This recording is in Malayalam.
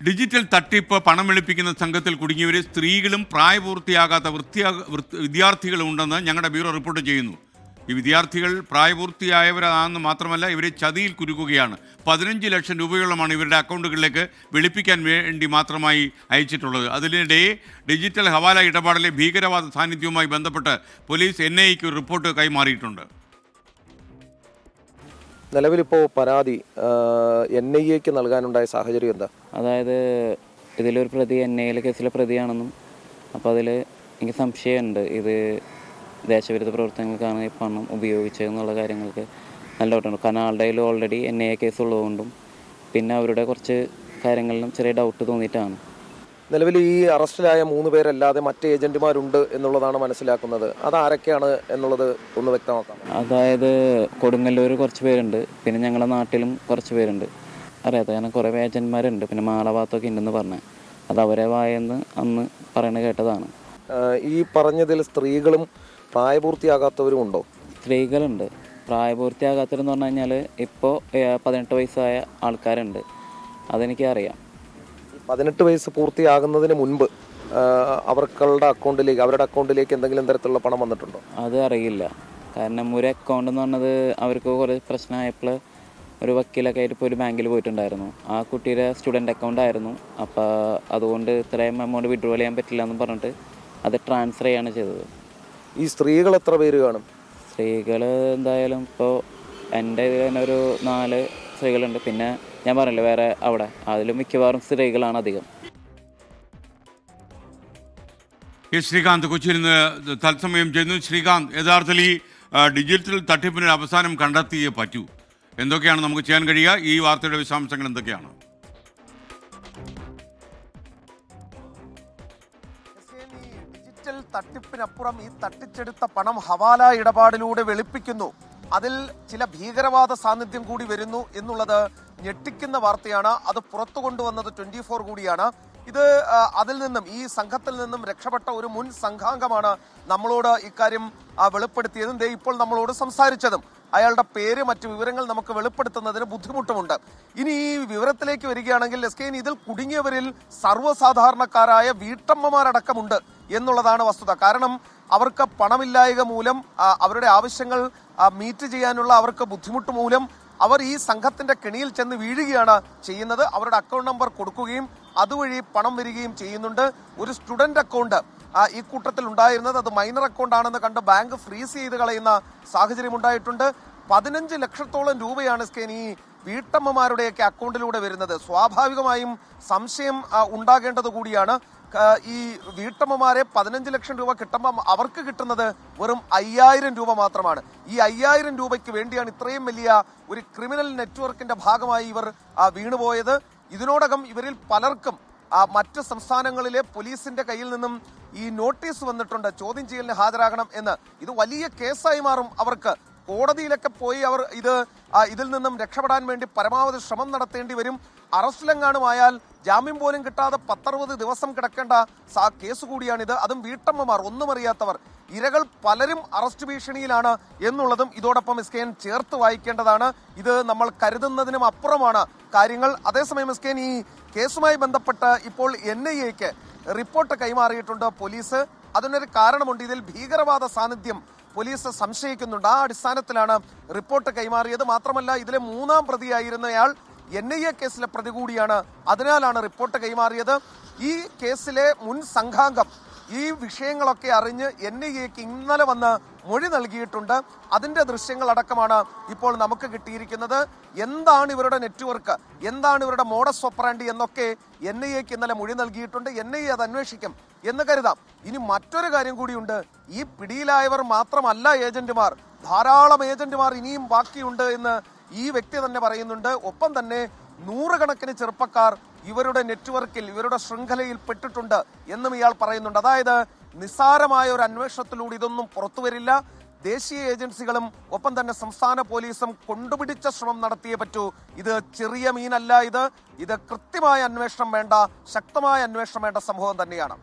ഡിജിറ്റൽ തട്ടിപ്പ് പണം വെളുപ്പിക്കുന്ന സംഘത്തിൽ കുടുങ്ങിയവരെ സ്ത്രീകളും പ്രായപൂർത്തിയാകാത്ത വിദ്യാർത്ഥികളും ഉണ്ടെന്ന് ഞങ്ങളുടെ ബ്യൂറോ റിപ്പോർട്ട് ചെയ്യുന്നു. ഈ വിദ്യാർത്ഥികൾ പ്രായപൂർത്തിയായവരാണെന്ന് മാത്രമല്ല, ഇവരെ ചതിയിൽ കുരുക്കുകയാണ്. 15 ലക്ഷം രൂപയോളമാണ് ഇവരുടെ അക്കൗണ്ടുകളിലേക്ക് വെളുപ്പിക്കാൻ വേണ്ടി മാത്രമായി അയച്ചിട്ടുള്ളത്. അതിനിടെ ഡിജിറ്റൽ ഹവാല ഇടപാടിലെ ഭീകരവാദ സാന്നിധ്യവുമായി ബന്ധപ്പെട്ട് പോലീസ് NIAക്ക് ഒരു റിപ്പോർട്ട് കൈമാറിയിട്ടുണ്ട്. നിലവിലിപ്പോൾ പരാതി NIAക്ക് നൽകാനുണ്ടായ സാഹചര്യം എന്താ? അതായത് ഇതിലൊരു പ്രതി NIA കേസിലെ പ്രതിയാണെന്നും, അപ്പോൾ അതിൽ എനിക്ക് സംശയമുണ്ട് ഇത് ദേശവിരുദ്ധ പ്രവർത്തനങ്ങൾക്കാണ് ഈ പണം ഉപയോഗിച്ചതെന്നുള്ള കാര്യങ്ങൾക്ക് നല്ല ഡൗട്ടുണ്ട്. കാരണം ആളുടെ കയ്യിൽ ഓൾറെഡി NIA കേസ് ഉള്ളതുകൊണ്ടും പിന്നെ അവരുടെ കുറച്ച് കാര്യങ്ങളിലും ചെറിയ ഡൗട്ട് തോന്നിയിട്ടാണ്. നിലവിൽ ഈ അറസ്റ്റിലായ 3 പേരല്ലാതെ മറ്റ് ഏജന്റുമാരുണ്ട് എന്നുള്ളതാണ് മനസ്സിലാക്കുന്നത്. അതാരൊക്കെയാണ് എന്നുള്ളത് ഒന്ന് വ്യക്തമാക്കാം. അതായത് കൊടുങ്ങല്ലൂർ കുറച്ച് പേരുണ്ട്, പിന്നെ ഞങ്ങളുടെ നാട്ടിലും കുറച്ച് പേരുണ്ട് അറിയാത്ത. കാരണം കുറേ ഏജന്റുമാരുണ്ട്, പിന്നെ മാളഭാഗത്തൊക്കെ ഉണ്ടെന്ന് പറഞ്ഞത്. അത് അവരെ വായെന്ന് അന്ന് പറയണ കേട്ടതാണ്. ഈ പറഞ്ഞതിൽ സ്ത്രീകളും പ്രായപൂർത്തിയാകാത്തവരും ഉണ്ടോ? സ്ത്രീകളുണ്ട്. പ്രായപൂർത്തിയാകാത്തവരെന്ന് പറഞ്ഞു കഴിഞ്ഞാൽ ഇപ്പോൾ 18 വയസ്സായ ആൾക്കാരുണ്ട്, അതെനിക്ക് അറിയാം. 18 വയസ്സ് പൂർത്തിയാകുന്നതിന് മുൻപ് അവരുടെ അക്കൗണ്ടിലേക്ക് എന്തെങ്കിലും തരത്തിലുള്ള പണം വന്നിട്ടുണ്ടോ? അത് അറിയില്ല. കാരണം ഒരു അക്കൗണ്ട് എന്ന് പറഞ്ഞത് അവർക്ക് കുറേ പ്രശ്നമായപ്പോൾ ഒരു വക്കീലൊക്കെ ആയിട്ട് ഇപ്പോൾ ഒരു ബാങ്കിൽ പോയിട്ടുണ്ടായിരുന്നു. ആ കുട്ടിയുടെ സ്റ്റുഡൻറ്റ് അക്കൗണ്ട് ആയിരുന്നു. അപ്പോൾ അതുകൊണ്ട് ഇത്രയും എമൗണ്ട് വിഡ്രോൾ ചെയ്യാൻ പറ്റില്ല എന്ന് പറഞ്ഞിട്ട് അത് ട്രാൻസ്ഫർ ചെയ്യാണ് ചെയ്തത്. ഈ സ്ത്രീകൾ എത്ര പേര് കാണും? സ്ത്രീകൾ എന്തായാലും ഇപ്പോൾ എൻ്റെ ഇതിൽ തന്നെ ഒരു 4 സ്ത്രീകളുണ്ട്. പിന്നെ ഞാൻ പറഞ്ഞില്ല വേറെ അവിടെ, അതിലും മിക്കവാറും സ്ത്രീകളാണ് അധികം. ശ്രീകാന്ത് കൊച്ചിയിൽ നിന്ന് തത്സമയം ചെയ്യുന്നു. ശ്രീകാന്ത്, യഥാർത്ഥത്തിൽ ഈ ഡിജിറ്റൽ തട്ടിപ്പിന് അവസാനം കണ്ടെത്തിയേ പറ്റൂ. എന്തൊക്കെയാണ് നമുക്ക് ചെയ്യാൻ കഴിയുക? ഈ വാർത്തയുടെ വിശദാംശങ്ങൾ എന്തൊക്കെയാണ്? ഡിജിറ്റൽ തട്ടിപ്പിനപ്പുറം ഈ തട്ടിച്ചെടുത്ത പണം ഹവാല ഇടപാടിലൂടെ വെളുപ്പിക്കുന്നു. അതിൽ ചില ഭീകരവാദ സാന്നിധ്യം കൂടി വരുന്നു എന്നുള്ളത് ഞെട്ടിക്കുന്ന വാർത്തയാണ്. അത് പുറത്തു കൊണ്ടുവന്നത് 24 കൂടിയാണ്. ഇത് അതിൽ നിന്നും, ഈ സംഘത്തിൽ നിന്നും രക്ഷപ്പെട്ട ഒരു മുൻ സംഘാംഗമാണ് നമ്മളോട് ഇക്കാര്യം വെളിപ്പെടുത്തിയതും ഇപ്പോൾ നമ്മളോട് സംസാരിച്ചതും. അയാളുടെ പേര്, മറ്റു വിവരങ്ങൾ നമുക്ക് വെളിപ്പെടുത്തുന്നതിന് ബുദ്ധിമുട്ടുമുണ്ട്. ഇനി ഈ വിവരത്തിലേക്ക് വരികയാണെങ്കിൽ ഇതിൽ കുടുങ്ങിയവരിൽ സർവ്വസാധാരണക്കാരായ വീട്ടമ്മമാരടക്കമുണ്ട് എന്നുള്ളതാണ് വസ്തുത. കാരണം അവർക്ക് പണമില്ലായ്ക മൂലം, അവരുടെ ആവശ്യങ്ങൾ മീറ്റ് ചെയ്യാനുള്ള അവർക്ക് ബുദ്ധിമുട്ട് മൂലം അവർ ഈ സംഘത്തിന്റെ കെണിയിൽ ചെന്ന് വീഴുകയാണ് ചെയ്യുന്നത്. അവരുടെ അക്കൗണ്ട് നമ്പർ കൊടുക്കുകയും അതുവഴി പണം വരികയും ചെയ്യുന്നുണ്ട്. ഒരു സ്റ്റുഡന്റ് അക്കൗണ്ട് ഈ കൂട്ടത്തിൽ ഉണ്ടായിരുന്നത്, അത് മൈനർ അക്കൗണ്ട് ആണെന്ന് കണ്ട് ബാങ്ക് ഫ്രീസ് ചെയ്ത് കളയുന്ന സാഹചര്യം ഉണ്ടായിട്ടുണ്ട്. 15 ലക്ഷത്തോളം രൂപയാണ് ഈ വീട്ടമ്മമാരുടെയൊക്കെ അക്കൗണ്ടിലൂടെ വരുന്നത്. സ്വാഭാവികമായും സംശയം ഉണ്ടാകേണ്ടത് കൂടിയാണ്. ഈ വീട്ടമ്മമാരെ 15 ലക്ഷം രൂപ കിട്ടുമ്പോൾ അവർക്ക് കിട്ടുന്നത് വെറും 5000 രൂപ മാത്രമാണ്. ഈ 5000 രൂപയ്ക്ക് വേണ്ടിയാണ് ഇത്രയും വലിയ ഒരു ക്രിമിനൽ നെറ്റ്വർക്കിന്റെ ഭാഗമായി ഇവർ വീണുപോയത്. ഇതിനോടകം ഇവരിൽ പലർക്കും മറ്റ് സംസ്ഥാനങ്ങളിലെ പോലീസിന്റെ കയ്യിൽ നിന്നും ഈ നോട്ടീസ് വന്നിട്ടുണ്ട്, ചോദ്യം ചെയ്യലിന് ഹാജരാകണം എന്ന്. ഇത് വലിയ കേസായി മാറും അവർക്ക്. കോടതിയിലൊക്കെ പോയി അവർ ഇതിൽ നിന്നും രക്ഷപ്പെടാൻ വേണ്ടി പരമാവധി ശ്രമം നടത്തേണ്ടി വരും. അറസ്റ്റിലെങ്ങാനുമായാൽ ജാമ്യം പോലും കിട്ടാതെ 10-60 ദിവസം കിടക്കേണ്ട കേസ് കൂടിയാണിത്. അതും വീട്ടമ്മമാർ, ഒന്നും അറിയാത്തവർ. ഇരകൾ പലരും അറസ്റ്റ് ഭീഷണിയിലാണ് എന്നുള്ളതും ഇതോടൊപ്പം ചേർത്ത് വായിക്കേണ്ടതാണ്. ഇത് നമ്മൾ കരുതുന്നതിനും അപ്പുറമാണ് കാര്യങ്ങൾ. അതേസമയം ഈ കേസുമായി ബന്ധപ്പെട്ട് ഇപ്പോൾ NIAക്ക് റിപ്പോർട്ട് കൈമാറിയിട്ടുണ്ട് പോലീസ്. അതിനൊരു കാരണമുണ്ട്. ഇതിൽ ഭീകരവാദ സാന്നിധ്യം പോലീസ് സംശയിക്കുന്നുണ്ട്. ആ അടിസ്ഥാനത്തിലാണ് റിപ്പോർട്ട് കൈമാറിയത്. മാത്രമല്ല, ഇതിലെ 3ാം പ്രതിയായിരുന്നയാൾ NIA കേസിലെ പ്രതി കൂടിയാണ്. അതിനാലാണ് റിപ്പോർട്ട് കൈമാറിയത്. ഈ കേസിലെ മുൻ സംഘാംഗം ഈ വിഷയങ്ങളൊക്കെ അറിഞ്ഞ് NIAക്ക് ഇന്നലെ വന്ന് മൊഴി നൽകിയിട്ടുണ്ട്. അതിന്റെ ദൃശ്യങ്ങളടക്കമാണ് ഇപ്പോൾ നമുക്ക് കിട്ടിയിരിക്കുന്നത്. എന്താണ് ഇവരുടെ നെറ്റ്വർക്ക്, എന്താണ് ഇവരുടെ മോഡസ് ഓപ്പറാൻഡി എന്നൊക്കെ NIAക്ക് ഇന്നലെ മൊഴി നൽകിയിട്ടുണ്ട്. NIA അത് അന്വേഷിക്കും എന്ന് കരുതാം. ഇനി മറ്റൊരു കാര്യം കൂടിയുണ്ട്. ഈ പിടിയിലായവർ മാത്രമല്ല ഏജന്റുമാർ, ധാരാളം ഏജന്റുമാർ ഇനിയും ബാക്കിയുണ്ട് എന്ന് ഈ വ്യക്തി തന്നെ പറയുന്നുണ്ട്. ഒപ്പം തന്നെ 100 കണക്കിന് ചെറുപ്പക്കാർ ഇവരുടെ നെറ്റ്വർക്കിൽ, ഇവരുടെ ശൃംഖലയിൽ പെട്ടിട്ടുണ്ട് എന്നും ഇയാൾ പറയുന്നുണ്ട്. അതായത് നിസ്സാരമായ ഒരു അന്വേഷണത്തിലൂടെ ഇതൊന്നും പുറത്തുവരില്ല. ദേശീയ ഏജൻസികളും ഒപ്പം തന്നെ സംസ്ഥാന പോലീസും കൊണ്ടുപിടിച്ച ശ്രമം നടത്തിയേ പറ്റൂ. ഇത് ചെറിയ മീനല്ല. ഇത് കൃത്യമായ അന്വേഷണം വേണ്ട, ശക്തമായ അന്വേഷണം വേണ്ട സംഭവം തന്നെയാണ്.